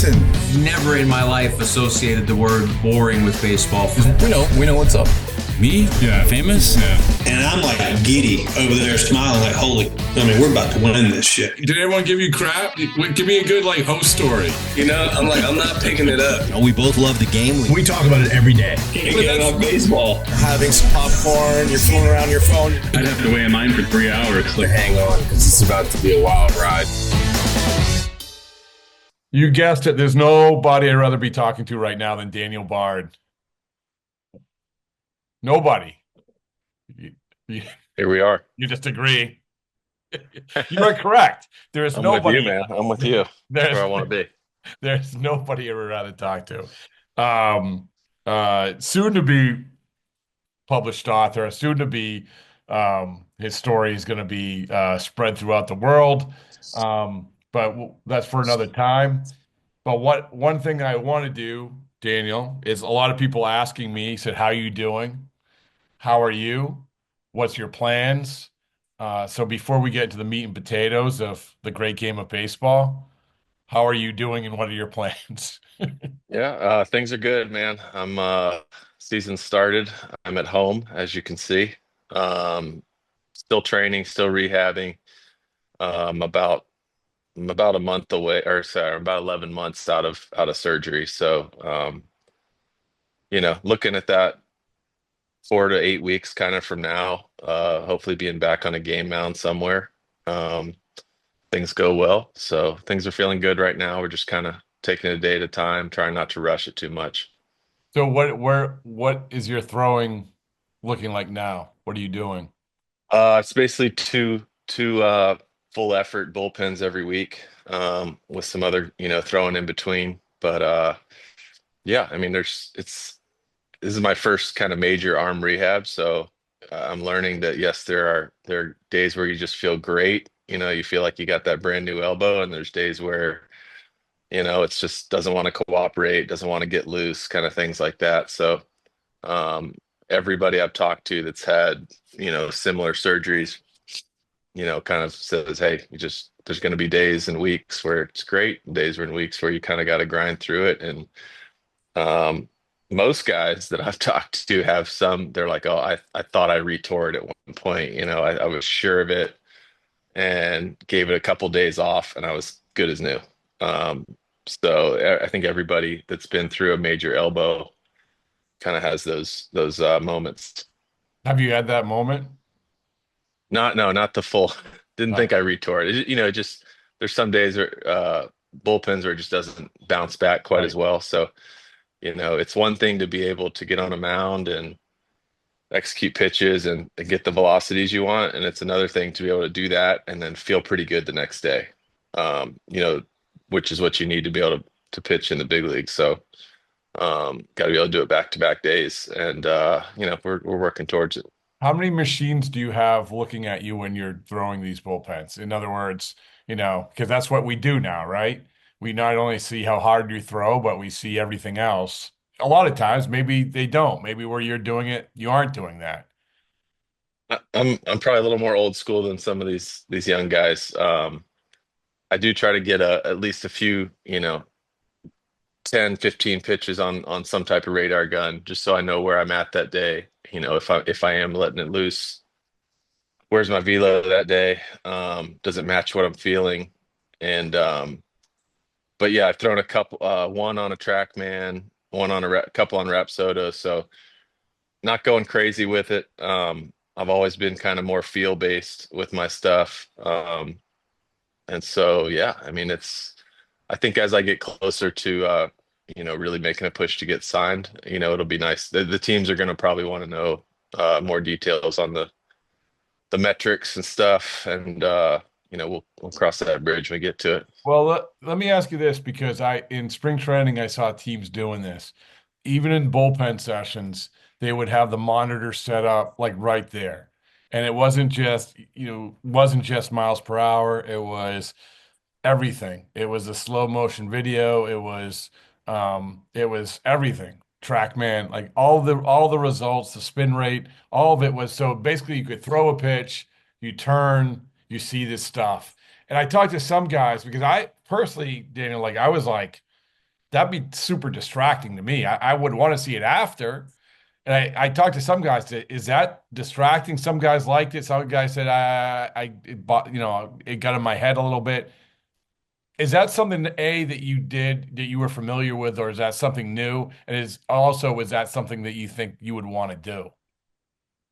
listen, never in my life associated the word boring with baseball. We know what's up. Me? Yeah. Famous? Yeah. And I'm like giddy over there smiling like, we're about to win this shit. Did everyone give you crap? Give me a good host story. I'm not picking it up. We both love the game. We talk about it every day. Get on baseball. Having some popcorn, you're fooling around your phone. I'd have to wait in line for 3 hours. Hang on, because it's about to be a wild ride. You guessed it. There's nobody I'd rather be talking to right now than Daniel Bard. Nobody. Here we are. You just agree. You are correct. There is nobody. I'm with you, man. I'm with you. That's where I want to be. There's nobody I'd rather talk to. Soon to be published author, soon to be his story is going to be spread throughout the world. But that's for another time. But one thing I want to do, Daniel, is a lot of people asking me, said, how are you doing? How are you? What's your plans? So before we get into the meat and potatoes of the great game of baseball, how are you doing and what are your plans? Yeah, things are good, man. Season started. I'm at home, as you can see. Still training, still rehabbing. I'm about a month away, or sorry, about 11 months out of surgery. So, looking at that 4 to 8 weeks kind of from now, hopefully being back on a game mound somewhere. Things go well. So things are feeling good right now. We're just kind of taking it a day at a time, trying not to rush it too much. So what is your throwing looking like now? What are you doing? It's basically two full effort bullpens every week, with some other, throwing in between. But yeah, this is my first kind of major arm rehab. So I'm learning that yes, there are days where you just feel great. You feel like you got that brand new elbow, and there's days where, it's just doesn't want to cooperate, doesn't want to get loose, kind of things like that. So everybody I've talked to that's had, similar surgeries, kind of says, hey, there's going to be days and weeks where it's great, days and weeks where you kind of got to grind through it. And most guys that I've talked to have they're like, oh, I thought I retore it at one point. I was sure of it and gave it a couple days off and I was good as new. So I think everybody that's been through a major elbow kind of has those moments. Have you had that moment? Not the full. Didn't think I retore it. Just there's some days where bullpens where it just doesn't bounce back quite as well. So, it's one thing to be able to get on a mound and execute pitches and get the velocities you want, and it's another thing to be able to do that and then feel pretty good the next day. Which is what you need to be able to pitch in the big league. So, got to be able to do it back-to-back days, and we're working towards it. How many machines do you have looking at you when you're throwing these bullpens? In other words, because that's what we do now, right? We not only see how hard you throw, but we see everything else. A lot of times, maybe they don't. Maybe where you're doing it, you aren't doing that. I'm probably a little more old school than some of these young guys. I do try to get at least a few, 10, 15 pitches on some type of radar gun, just so I know where I'm at that day. If I am letting it loose, where's my velo that day? Does it match what I'm feeling? And but yeah, I've thrown a couple, one on a TrackMan, one on couple on Rapsodo, so not going crazy with it. I've always been kind of more feel based with my stuff, and so yeah, I think as I get closer to really making a push to get signed, it'll be nice. The teams are going to probably want to know more details on the metrics and stuff, and we'll cross that bridge when we get to it. Well, let me ask you this, because in spring training, I saw teams doing this. Even in bullpen sessions, they would have the monitor set up like right there. And it wasn't just miles per hour. It was everything. It was a slow motion video. It was everything. TrackMan, like all the results, the spin rate, all of it was, so basically you could throw a pitch, you turn, you see this stuff. And I talked to some guys, because I personally, Daniel, I was like, that'd be super distracting to me. I would want to see it after. And I talked to some guys. Is that distracting? Some guys liked it. Some guys said, it got in my head a little bit. Is that something that you did that you were familiar with, or is that something new? And is that something that you think you would want to do?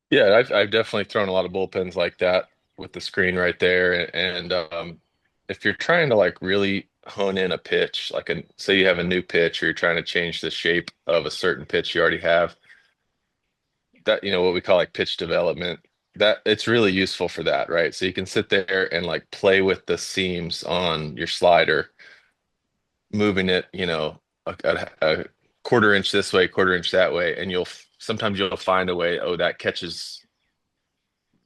Yeah, I've definitely thrown a lot of bullpens like that with the screen right there. And if you're trying to like really hone in a pitch, like say you have a new pitch or you're trying to change the shape of a certain pitch you already have, that what we call like pitch development, that it's really useful for that, right? So you can sit there and like play with the seams on your slider, moving it, a quarter inch this way, quarter inch that way, and sometimes you'll find a way, oh, that catches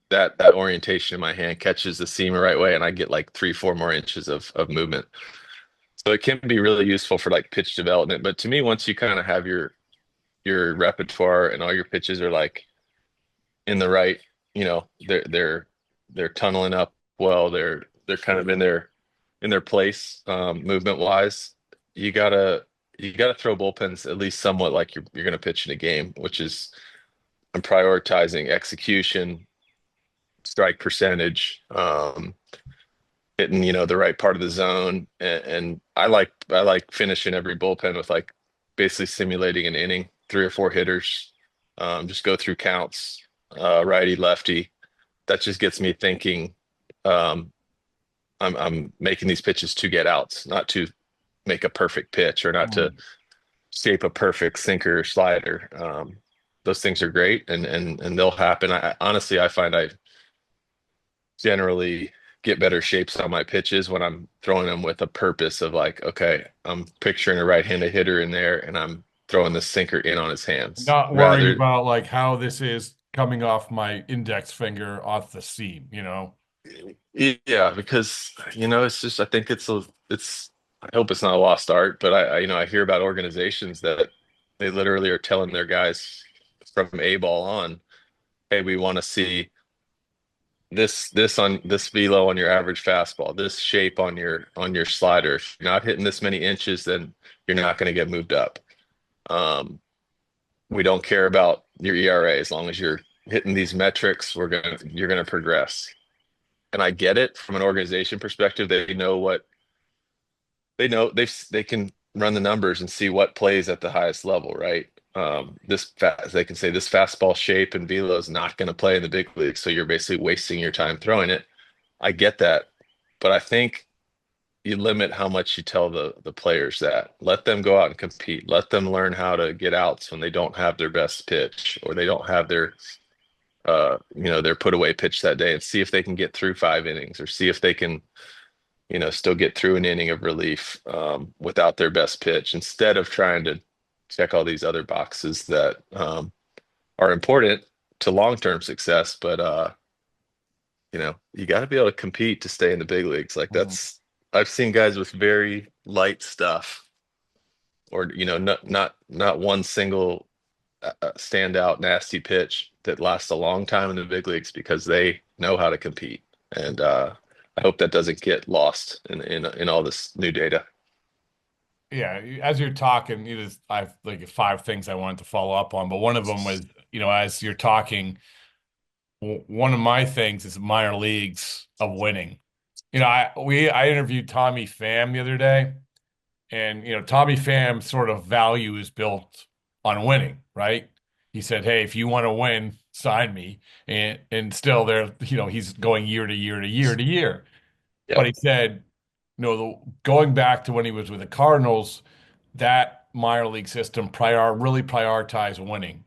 that orientation in my hand catches the seam the right way, and I get like 3, 4 more inches of movement. So it can be really useful for like pitch development. But to me, once you kind of have your repertoire and all your pitches are like in the right, they're tunneling up well, they're kind of in their place, movement wise. You gotta throw bullpens at least somewhat like you're gonna pitch in a game, which is I'm prioritizing execution, strike percentage, hitting the right part of the zone, and I like finishing every bullpen with like basically simulating an inning, 3 or 4 hitters, just go through counts, righty lefty. That just gets me thinking. I'm making these pitches to get outs, not to make a perfect pitch or not to shape a perfect sinker or slider. Those things are great, and they'll happen. I honestly, I find I generally get better shapes on my pitches when I'm throwing them with a purpose of like, okay, I'm picturing a right-handed hitter in there, and I'm throwing the sinker in on his hands. Not worrying about like how this is coming off my index finger off the seam, Yeah, because it's just I think it's I hope it's not a lost art, but I hear about organizations that they literally are telling their guys from A ball on, hey, we want to see this velo on your average fastball, this shape on your slider. If you're not hitting this many inches, then you're not going to get moved up. We don't care about your ERA as long as you're hitting these metrics. You're gonna progress. And I get it from an organization perspective. They know what they know. They can run the numbers and see what plays at the highest level, right? They can say this fastball shape and velo is not going to play in the big league, so you're basically wasting your time throwing it. I get that, but I think you limit how much you tell the players that. Let them go out and compete. Let them learn how to get outs when they don't have their best pitch or they don't have their put away pitch that day, and see if they can get through 5 innings or see if they can still get through an inning of relief without their best pitch, instead of trying to check all these other boxes that are important to long-term success. But you got to be able to compete to stay in the big leagues. Like I've seen guys with very light stuff, or not one single standout nasty pitch that lasts a long time in the big leagues because they know how to compete. And I hope that doesn't get lost in all this new data. Yeah, as you're talking, I have like 5 things I wanted to follow up on, but one of them was, as you're talking, one of my things is minor leagues of winning. I interviewed Tommy Pham the other day, and Tommy Pham's sort of value is built on winning, right? He said, "Hey, if you want to win, sign me." And still there, he's going year to year to year to year. But Yep. he said, going back to when he was with the Cardinals, that minor league system really prioritized winning.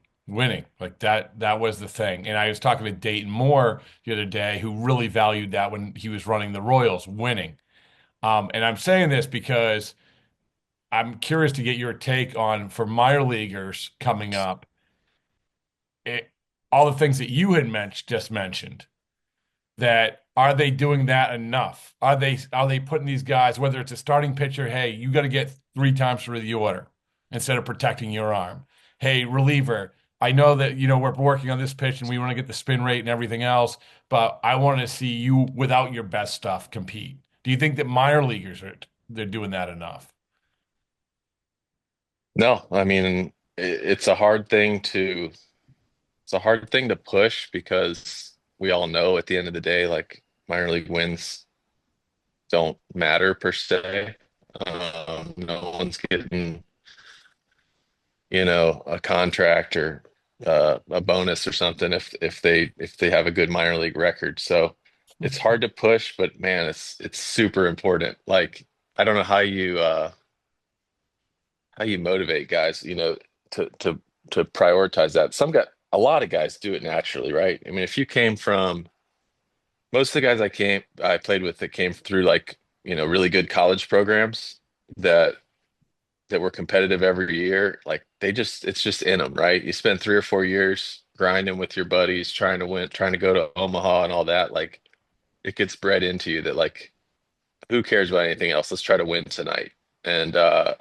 Like that was the thing. And I was talking to Dayton Moore the other day, who really valued that when he was running the Royals, winning. And I'm saying this because I'm curious to get your take on, for minor leaguers coming up, all the things that you had just mentioned. That are they doing that enough? Are they putting these guys, whether it's a starting pitcher, hey, you got to get 3 times through the order instead of protecting your arm. Hey, reliever, I know that we're working on this pitch and we want to get the spin rate and everything else, but I want to see you without your best stuff compete. Do you think that minor leaguers they're doing that enough? No, I mean it's a hard thing to push because we all know at the end of the day, like minor league wins don't matter per se. No one's getting, a contract or a bonus or something if they have a good minor league record. So it's hard to push, but man, it's super important. Like I don't know how you motivate guys, to prioritize that. A lot of guys do it naturally, right? I mean, if you came from most of the guys I played with that came through like, really good college programs that were competitive every year, like it's just in them, right? You spend 3 or 4 years grinding with your buddies, trying to win, trying to go to Omaha and all that. Like it gets bred into you that like, who cares about anything else? Let's try to win tonight. And the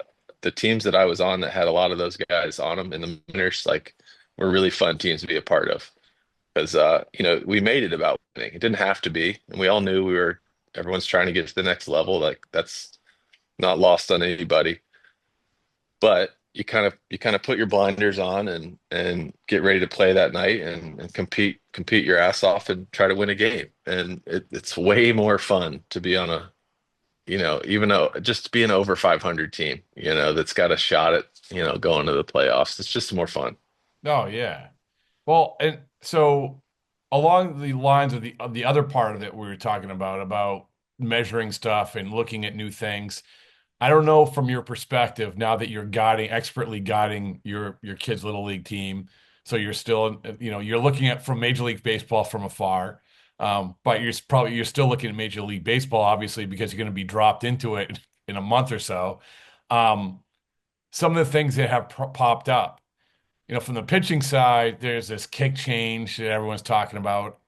teams that I was on that had a lot of those guys on them in the minors, like were really fun teams to be a part of because we made it about winning. It didn't have to be, and we all knew everyone's trying to get to the next level. Like that's not lost on anybody. But you kind of put your blinders on and get ready to play that night and compete your ass off and try to win a game. And it's way more fun to be on a, even though just to be an over 500 team, that's got a shot at, going to the playoffs. It's just more fun. Oh yeah. Well, and so along the lines of the other part of it we were talking about measuring stuff and looking at new things. I don't know from your perspective now that you're expertly guiding your kid's little league team. So you're still, you're looking at from Major League Baseball from afar. But you're still looking at Major League Baseball, obviously, because you're going to be dropped into it in a month or so. Um, some of the things that have popped up, from the pitching side, there's this kick change that everyone's talking about.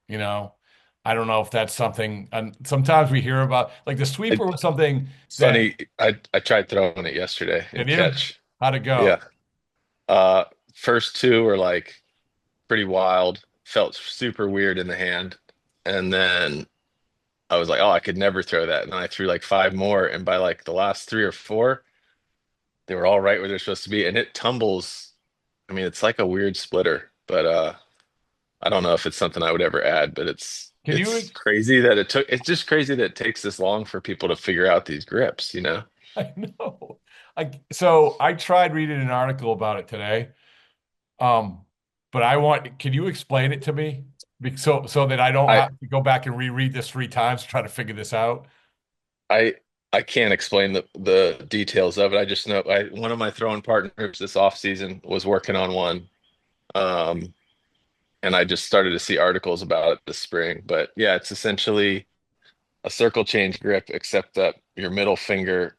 I don't know if that's something, and sometimes we hear about like the sweeper It, was something it's that funny. I tried throwing it yesterday in did you? catch. How'd it Yeah. go? Uh, First two were like pretty wild, felt super weird in the hand. And then I was like, oh, I could never throw that. And then I threw like five more. And by like the last three or four, they were all right where they're supposed to be. And it tumbles. I mean, it's like a weird splitter, but I don't know if it's something I would ever add, but Can you? it's crazy that it's just crazy that it takes this long for people to figure out these grips. I know. So I tried reading an article about it today. Um, but can you explain it to me? So that I don't I have to go back and reread this 3 times to try to figure this out. I I can't explain the details of it. I just know one of my throwing partners this off season was working on one. Um, and I just started to see articles about it this spring. But yeah, it's essentially a circle change grip, except that your middle finger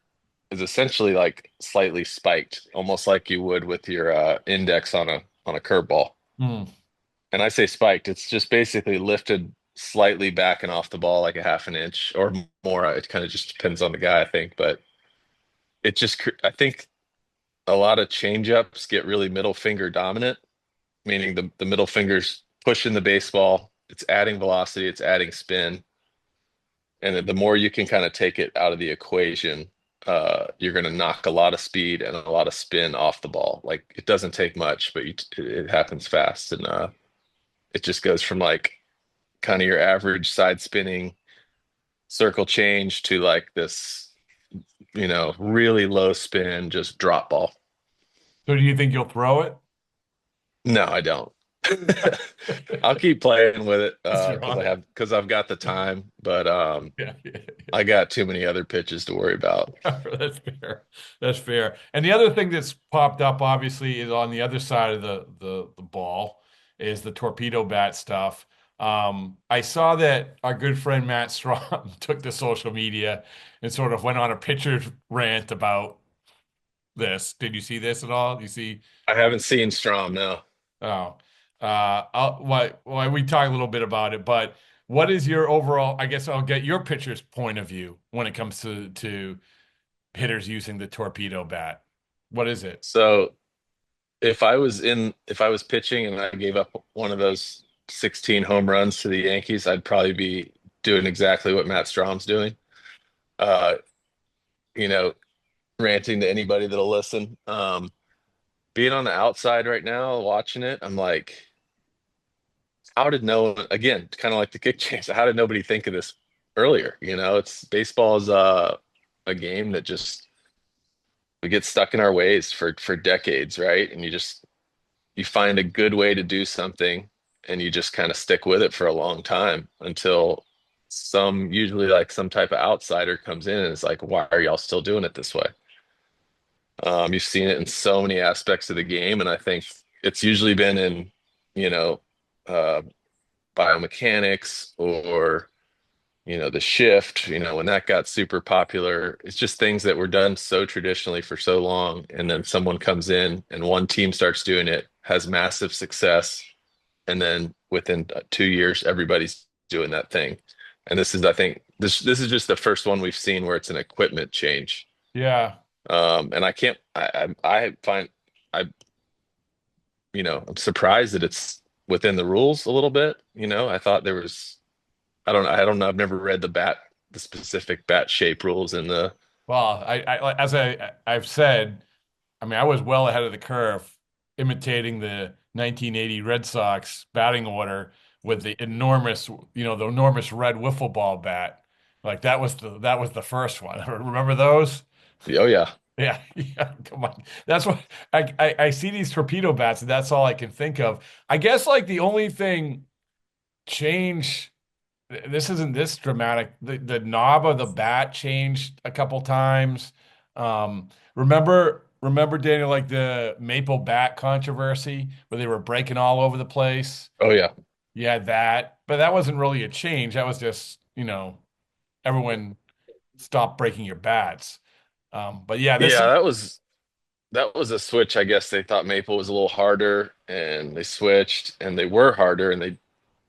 is essentially like slightly spiked, almost like you would with your index on a curveball. Hmm. And I say spiked, it's just basically lifted slightly back and off the ball like a half an inch or more. It kind of just depends on the guy, I think. But I think a lot of changeups get really middle finger dominant, meaning the middle finger's pushing the baseball, it's adding velocity, it's adding spin. And the more you can kind of take it out of the equation, you're going to knock a lot of speed and a lot of spin off the ball. Like it doesn't take much, but it happens fast. And it just goes from like kind of your average side spinning circle change to like this, really low spin, just drop ball. So do you think you'll throw it? No, I don't. I'll keep playing with it You're on it. because I've got the time, but Yeah, yeah, I got too many other pitches to worry about. yeah. That's fair. That's fair. And the other thing that's popped up, obviously, is on the other side of the ball is the torpedo bat stuff. I saw that our good friend Matt Strom took to social media and sort of went on a pitcher's rant about this. Did you see this at all? Do you see? I haven't seen Strom, no. Oh, we talked a little bit about it, but what is your overall? I guess I'll get your pitcher's point of view when it comes to hitters using the torpedo bat. What is it? So if I was pitching and I gave up one of those 16 home runs to the Yankees, I'd probably be doing exactly what Matt Strom's doing. Uh, you know, ranting to anybody that'll listen. being on the outside right now, watching it, I'm like, how did no one, again, kind of like the kick chase, how did nobody think of this earlier? It's baseball is a game that just we get stuck in our ways for decades, right? And you find a good way to do something and you just kind of stick with it for a long time until usually like some type of outsider comes in and is like, why are y'all still doing it this way? You've seen it in so many aspects of the game, and I think it's usually been in, you know, uh, biomechanics or, the shift, when that got super popular. It's just things that were done so traditionally for so long. And then someone comes in and one team starts doing it, has massive success. And then within 2 years, everybody's doing that thing. And I think this is just the first one we've seen where it's an equipment change. Yeah. And I can't, I find, I, I'm surprised that it's within the rules a little bit. I thought there was, I don't know. I've never read the specific bat shape rules in the. Well, I've said, I mean, I was well ahead of the curve imitating the 1980 Red Sox batting order with the enormous, the enormous red wiffle ball bat. Like that was the first one. Remember those? Oh yeah. Yeah, yeah, come on. That's what I see these torpedo bats, and that's all I can think of. I guess like the only thing change, this isn't this dramatic. The knob of the bat changed a couple times. Remember Daniel, like the maple bat controversy where they were breaking all over the place. Oh yeah. Yeah, that, but that wasn't really a change. That was just, everyone stopped breaking your bats. But yeah, this Yeah, that was a switch. I guess they thought maple was a little harder, and they switched, and they were harder, and they,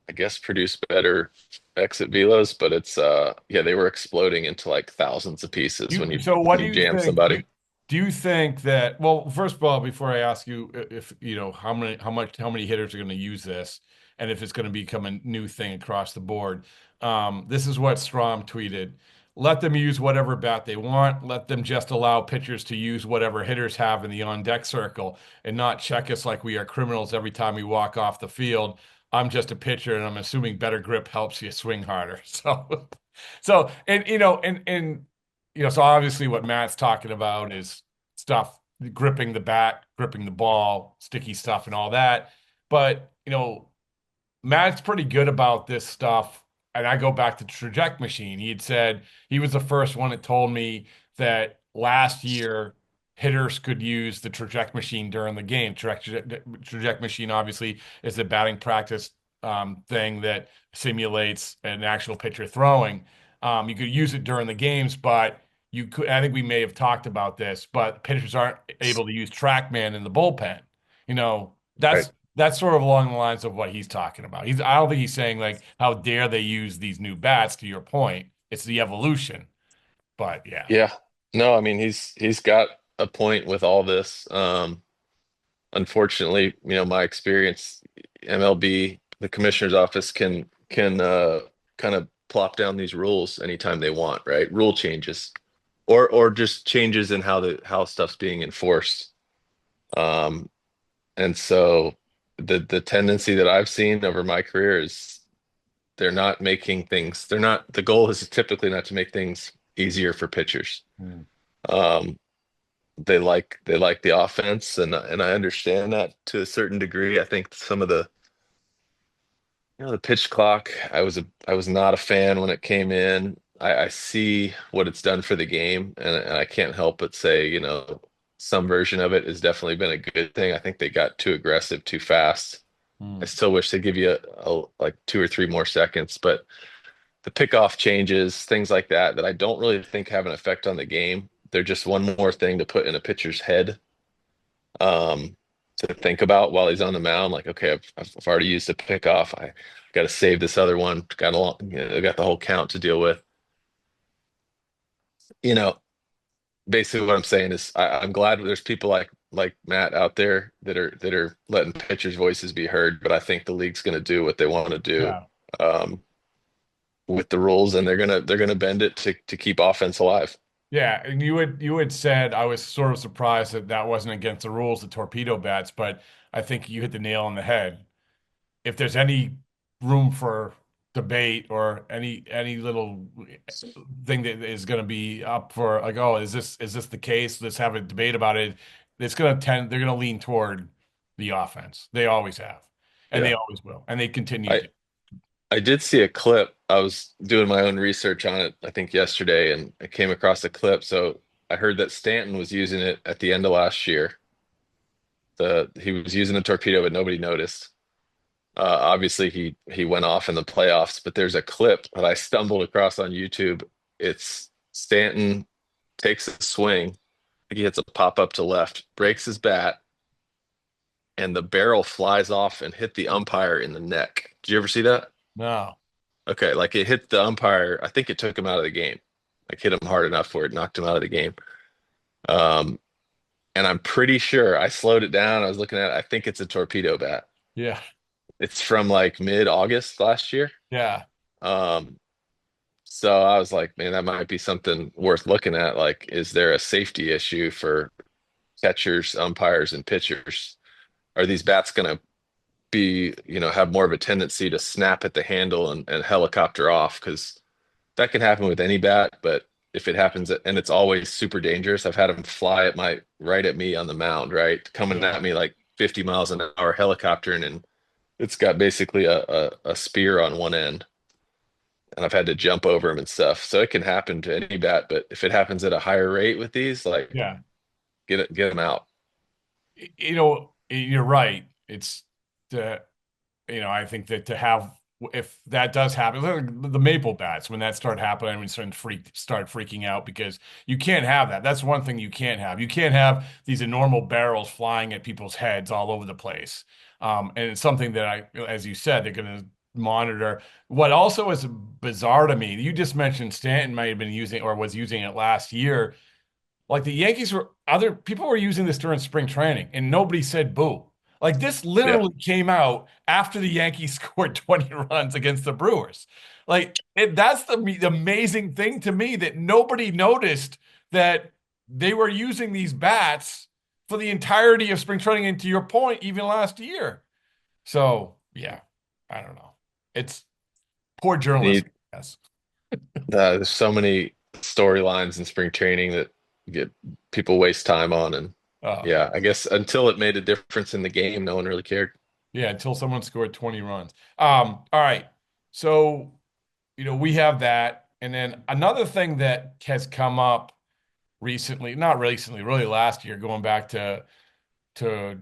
I guess, produced better exit velos. But it's yeah, they were exploding into like thousands of pieces so what when do you you jam think? somebody. Do you think that, well, first of all, before I ask you if, how many hitters are going to use this and if it's going to become a new thing across the board, this is what Strom tweeted. Let them use whatever bat they want. Let them just allow pitchers to use whatever hitters have in the on-deck circle and not check us like we are criminals every time we walk off the field. I'm just a pitcher, and I'm assuming better grip helps you swing harder. So, so obviously what Matt's talking about is stuff, gripping the bat, gripping the ball, sticky stuff and all that. But, Matt's pretty good about this stuff. And I go back to Traject Machine. He had said he was the first one that told me that last year hitters could use the Traject Machine during the game. Traject Machine obviously is a batting practice thing that simulates an actual pitcher throwing. You could use it during the games, but you could, I think we may have talked about this, but pitchers aren't able to use TrackMan in the bullpen. That's Right. that's sort of along the lines of what he's talking about. I don't think he's saying like, how dare they use these new bats, to your point. It's the evolution. But yeah. Yeah. No, I mean he's got a point with all this. Unfortunately, my experience, MLB, the commissioner's office can kind of plop down these rules anytime they want, right? Rule changes. Or just changes in how stuff's being enforced. And so the tendency that I've seen over my career is the goal is typically not to make things easier for pitchers. Mm. They like the offense, and I understand that to a certain degree. I think some of the pitch clock, I was not a fan when it came in. I see what it's done for the game, and I can't help but say, some version of it has definitely been a good thing. I think they got too aggressive too fast. I still wish they'd give you like 2 or 3 more seconds, but the pickoff changes, things like that I don't really think have an effect on the game. They're just one more thing to put in a pitcher's head, to think about while he's on the mound. Like, okay, I've already used a pickoff. I got to save this other one. Got the whole count to deal with. Basically what I'm saying is I'm glad there's people like Matt out there that are letting pitchers' voices be heard, but I think the league's going to do what they want to do, Yeah. with the rules, and they're gonna bend it to keep offense alive. Yeah, and you had said I was sort of surprised that that wasn't against the rules, the torpedo bats, but I think you hit the nail on the head. If there's any room for debate or any little thing that is going to be up for like, oh, is this the case? Let's have a debate about it. It's going to tend, they're going to lean toward the offense. They always have, and they Yeah. always will, and they continue I to. I did see a clip. I was doing my own research on it, I think yesterday, and I came across a clip. So I heard that Stanton was using it at the end of last year. He was using the torpedo, but nobody noticed. Obviously, he went off in the playoffs, but there's a clip that I stumbled across on YouTube. It's Stanton takes a swing. I think he hits a pop up to left, breaks his bat, and the barrel flies off and hit the umpire in the neck. Did you ever see that? No. Okay, like it hit the umpire. I think it took him out of the game. Like hit him hard enough where it knocked him out of the game. Um, and I'm pretty sure I slowed it down. I was looking at it. I think it's a torpedo bat. Yeah. It's from like mid-August last year. Yeah. Um, so I was like, man, that might be something worth looking at. Like, is there a safety issue for catchers, umpires, and pitchers? Are these bats going to have more of a tendency to snap at the handle and helicopter off? Because that can happen with any bat, but if it happens and it's always super dangerous, I've had them fly at my right at me on the mound, right? Coming Yeah. at me like 50 miles an hour helicoptering, and it's got basically a spear on one end. And I've had to jump over them and stuff. So it can happen to any bat, but if it happens at a higher rate with these, like Yeah. get them out. You're right. It's the I think that to have, if that does happen, like the maple bats, when that started happening, we start freaking out because you can't have that. That's one thing you can't have. You can't have these enormous barrels flying at people's heads all over the place. And it's something that as you said, they're going to monitor. What also is bizarre to me, you just mentioned Stanton might have been using or was using it last year. Like the Yankees other people were using this during spring training and nobody said boo. Like this Yeah. literally came out after the Yankees scored 20 runs against the Brewers. That's the amazing thing to me that nobody noticed that they were using these bats for the entirety of spring training. And to your point, even last year. So yeah, I don't know. It's poor journalism, Need yes. there's so many storylines in spring training that get people waste time on, and Uh, yeah, I guess until it made a difference in the game, no one really cared. Yeah, until someone scored 20 runs. All right. So, we have that. And then another thing that has come up recently, not recently, really last year, going back to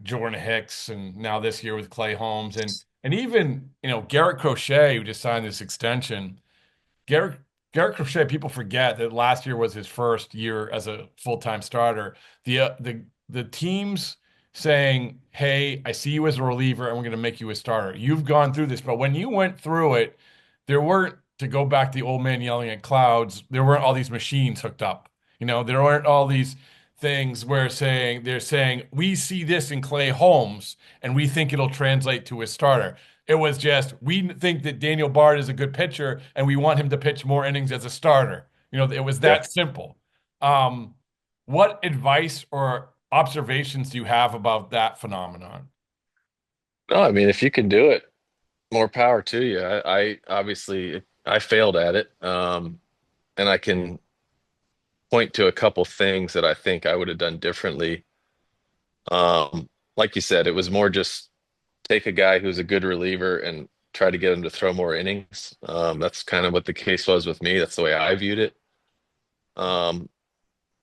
Jordan Hicks and now this year with Clay Holmes and even, Garrett Crochet, who just signed this extension. Garrett Garrett Crochet, people forget that last year was his first year as a full-time starter. The teams saying, "Hey, I see you as a reliever, and we're going to make you a starter." You've gone through this, but when you went through it, there weren't, to go back to the old man yelling at clouds, there weren't all these machines hooked up. There weren't all these things where they're saying, "We see this in Clay Holmes, and we think it'll translate to a starter." It was just, we think that Daniel Bard is a good pitcher and we want him to pitch more innings as a starter. It was Yeah. that simple. What advice or observations do you have about that phenomenon? No, I mean, if you can do it, more power to you. I obviously I failed at it. And I can point to a couple things that I think I would have done differently. Like you said, it was more just take a guy who's a good reliever and try to get him to throw more innings. That's kind of what the case was with me. That's the way I viewed it. Um,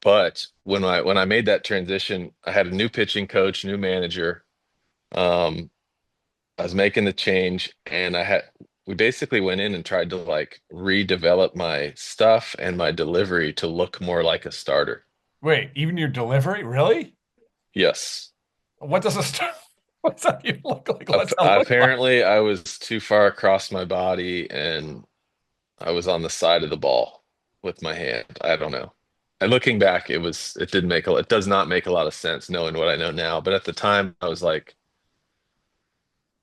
but when I made that transition, I had a new pitching coach, new manager. Um, I was making the change, and we basically went in and tried to like redevelop my stuff and my delivery to look more like a starter. Wait, even your delivery? Really? Yes. What does a start? What's that even look like? What's that look like? Apparently, I was too far across my body and I was on the side of the ball with my hand. I don't know. And looking back, it does not make a lot of sense knowing what I know now. But at the time, I was like,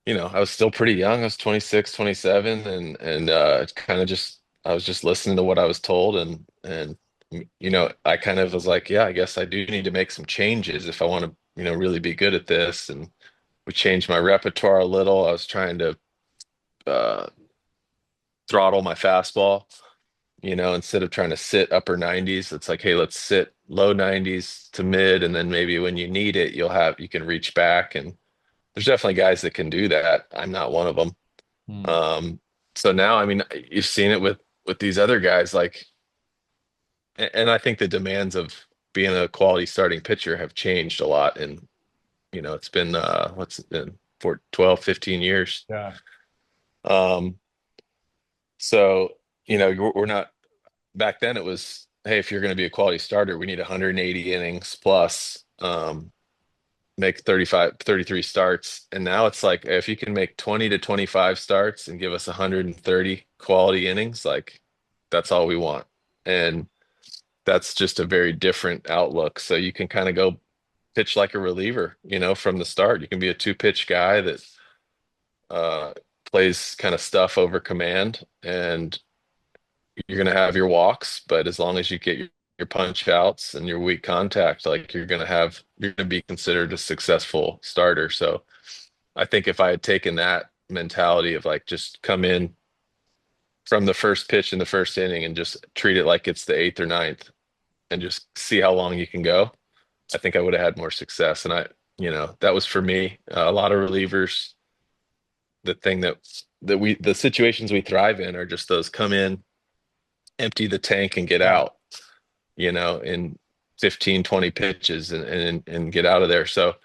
I was still pretty young. I was 26, 27, and kind of just I was just listening to what I was told, and I kind of was like, yeah, I guess I do need to make some changes if I want to, really be good at this. And we changed my repertoire a little. I was trying to uh, throttle my fastball, instead of trying to sit upper 90s. It's like, hey, let's sit low 90s to mid, and then maybe when you need it, you can reach back. And there's definitely guys that can do that. I'm not one of them. Hmm. So now, I mean, you've seen it with these other guys, like, and I think the demands of being a quality starting pitcher have changed a lot. And, it's been what's it been for 12, 15 years. Yeah. Um, so, we're not back then it was, hey, if you're going to be a quality starter, we need 180 innings plus, make 35, 33 starts. And now it's like, if you can make 20 to 25 starts and give us 130 quality innings, like that's all we want. And that's just a very different outlook. So you can kind of go pitch like a reliever, from the start. You can be a two pitch guy that uh, plays kind of stuff over command, and you're going to have your walks, but as long as you get your punch outs and your weak contact, like you're going to be considered a successful starter. So I think if I had taken that mentality of like just come in from the first pitch in the first inning and just treat it like it's the eighth or ninth and just see how long you can go, I think I would have had more success. And that was for me. A lot of relievers, the thing the situations we thrive in are just those come in, empty the tank and get Yeah. out, in 15, 20 pitches and get out of there. So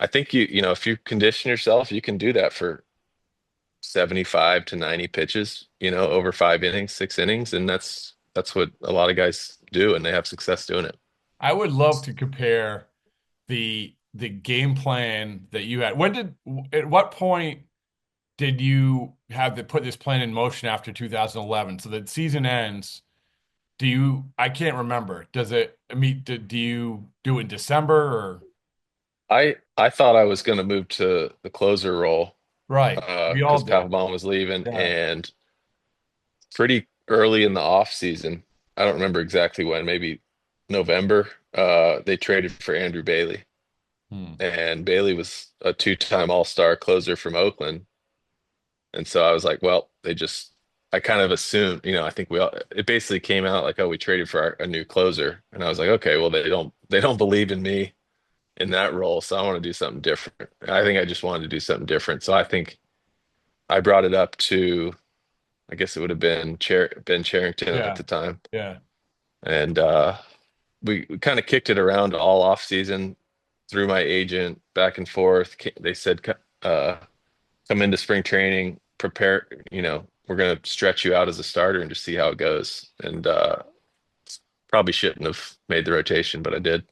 I think if you condition yourself, you can do that for 75 to 90 pitches, over 5 innings, 6 innings. And that's what a lot of guys do, and they have success doing it. I would love to compare the game plan that you had. At what point did you have to put this plan in motion after 2011? So the season ends. I can't remember. Do you do it in December or? I thought I was going to move to the closer role Right. We all because did. Papelbon was leaving, Yeah. and pretty early in the off season, I don't remember exactly when, maybe November, they traded for Andrew Bailey. Hmm. And Bailey was a two-time All-Star closer from Oakland. And so I was like, well, I kind of assumed, I think it basically came out like, oh, we traded for a new closer. And I was like, okay, well, they don't believe in me in that role. So I want to do something different. I think I just wanted to do something different. So I think I brought it up to, I guess it would have been Ben Charrington at Yeah. the time. Yeah. And we kind of kicked it around all off season through my agent back and forth. They said, come into spring training, prepare, we're going to stretch you out as a starter and just see how it goes. And probably shouldn't have made the rotation, but I did.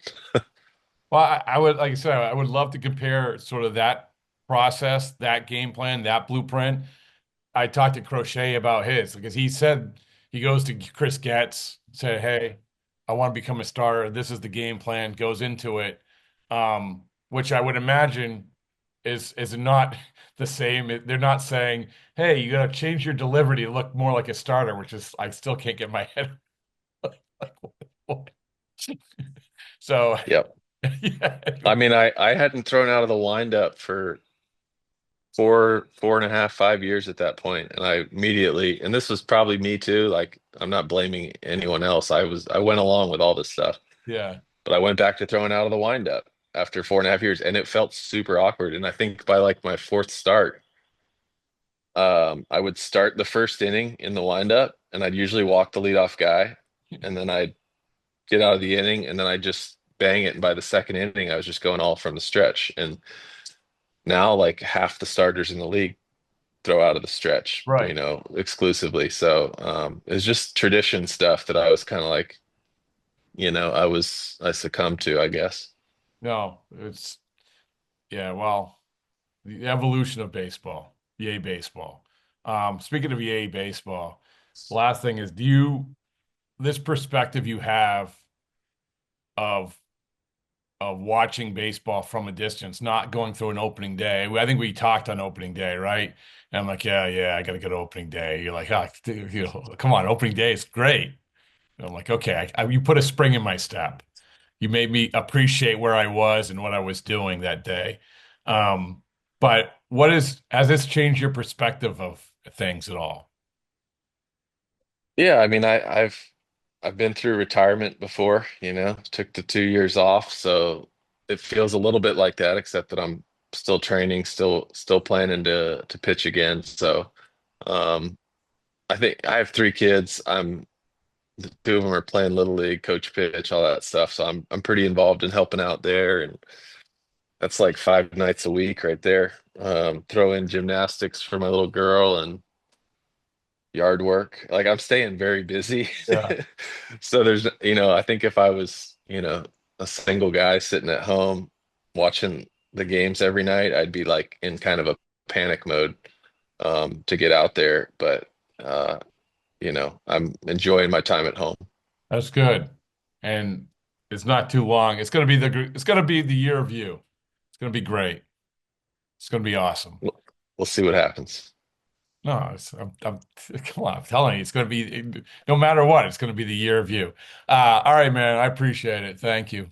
Well, I would, like I said, I would love to compare sort of that process, that game plan, that blueprint. I talked to Crochet about his because he said he goes to Chris Getz, said, "Hey, I want to become a starter. This is the game plan." Goes into it, which I would imagine is not the same. They're not saying, "Hey, you got to change your delivery to look more like a starter," which is I still can't get my head. Like, what? So, Yep. yeah, I mean, I hadn't thrown out of the windup for 4.5, 5 years at that point. And I immediately, and this was probably me too. Like, I'm not blaming anyone else. I went along with all this stuff, yeah, but I went back to throwing out of the windup after 4.5 years, and it felt super awkward. And I think by like my fourth start, I would start the first inning in the windup, and I'd usually walk the leadoff guy, and then I'd get out of the inning, and then I just bang it. And by the second inning, I was just going all from the stretch. And now, like half the starters in the league throw out of the stretch, right. exclusively. So it's just tradition stuff that I was kind of like, I succumbed to, I guess. No, yeah, well, the evolution of baseball, yay baseball. Speaking of yay baseball, the last thing is, this perspective you have of watching baseball from a distance, not going through an opening day. I think we talked on opening day, right? And I'm like, yeah, I got to go to opening day. You're like, come on, opening day is great. I'm like, okay, you put a spring in my step. You made me appreciate where I was and what I was doing that day. Um, but has this changed your perspective of things at all? Yeah, I mean, I've been through retirement before, took the 2 years off, so it feels a little bit like that, except that I'm still training, still planning to pitch again. So um I think I have three kids. Two of them are playing little league, coach pitch, all that stuff. So I'm pretty involved in helping out there, and that's like 5 nights a week right there. Throw in gymnastics for my little girl and yard work. Like I'm staying very busy. Yeah, So I think if I was, a single guy sitting at home watching the games every night, I'd be like in kind of a panic mode to get out there. But I'm enjoying my time at home. that's good. And it's not too long. It's gonna be the year of you. It's gonna be great. It's gonna be awesome. We'll see what happens. No, come on, I'm telling you, it's gonna be no matter what, it's gonna be the year of you. All right, man. I appreciate it. Thank you.